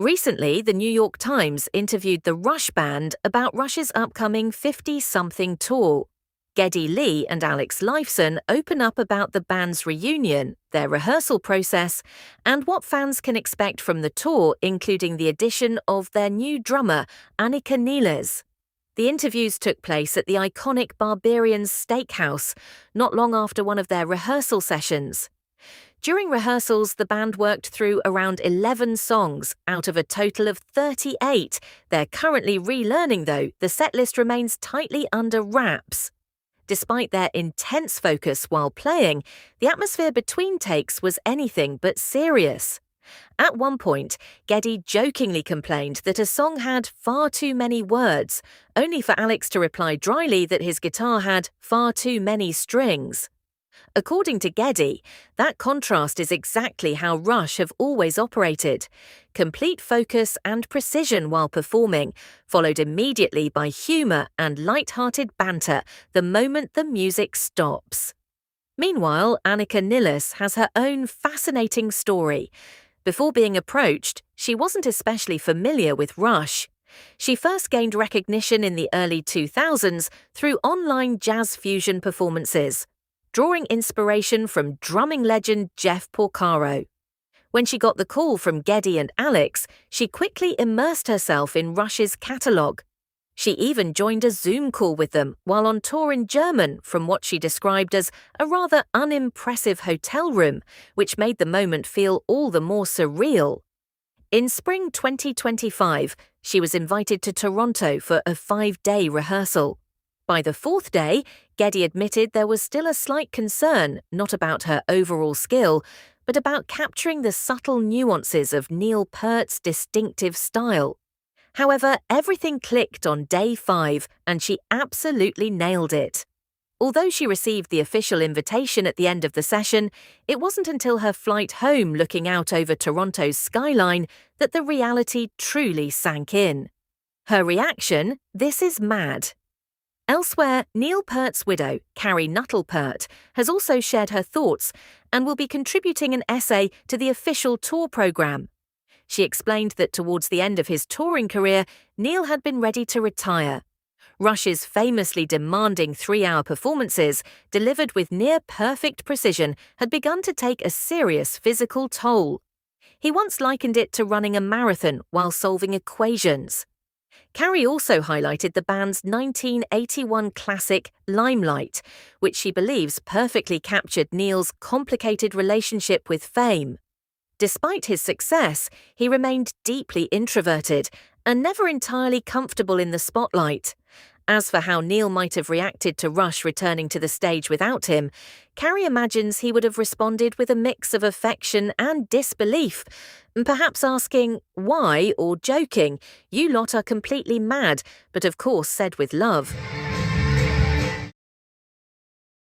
Recently, the New York Times interviewed the Rush band about Rush's upcoming 50-something tour. Geddy Lee and Alex Lifeson open up about the band's reunion, their rehearsal process, and what fans can expect from the tour, including the addition of their new drummer, Anika Nilles. The interviews took place at the iconic Barbarian's Steakhouse, not long after one of their rehearsal sessions. During rehearsals, the band worked through around 11 songs out of a total of 38. They're currently relearning, though. The setlist remains tightly under wraps. Despite their intense focus while playing, the atmosphere between takes was anything but serious. At one point, Geddy jokingly complained that a song had far too many words, only for Alex to reply dryly that his guitar had far too many strings. According to Geddy, that contrast is exactly how Rush have always operated. Complete focus and precision while performing, followed immediately by humour and light-hearted banter the moment the music stops. Meanwhile, Anika Nilles has her own fascinating story. Before being approached, she wasn't especially familiar with Rush. She first gained recognition in the early 2000s through online jazz fusion performances, drawing inspiration from drumming legend Jeff Porcaro. When she got the call from Geddy and Alex, she quickly immersed herself in Rush's catalogue. She even joined a Zoom call with them while on tour in German from what she described as a rather unimpressive hotel room, which made the moment feel all the more surreal. In spring 2025, she was invited to Toronto for a 5-day rehearsal. By the 4th day, Geddy admitted there was still a slight concern, not about her overall skill, but about capturing the subtle nuances of Neil Peart's distinctive style. However, everything clicked on day 5, and she absolutely nailed it. Although she received the official invitation at the end of the session, it wasn't until her flight home looking out over Toronto's skyline that the reality truly sank in. Her reaction: "This is mad." Elsewhere, Neil Peart's widow, Carrie Nuttall Peart, has also shared her thoughts and will be contributing an essay to the official tour programme. She explained that towards the end of his touring career, Neil had been ready to retire. Rush's famously demanding 3-hour performances, delivered with near-perfect precision, had begun to take a serious physical toll. He once likened it to running a marathon while solving equations. Carrie also highlighted the band's 1981 classic Limelight, which she believes perfectly captured Neil's complicated relationship with fame. Despite his success, he remained deeply introverted and never entirely comfortable in the spotlight. As for how Neil might have reacted to Rush returning to the stage without him, Carrie imagines he would have responded with a mix of affection and disbelief, perhaps asking, "Why?" or joking, "You lot are completely mad," but of course said with love.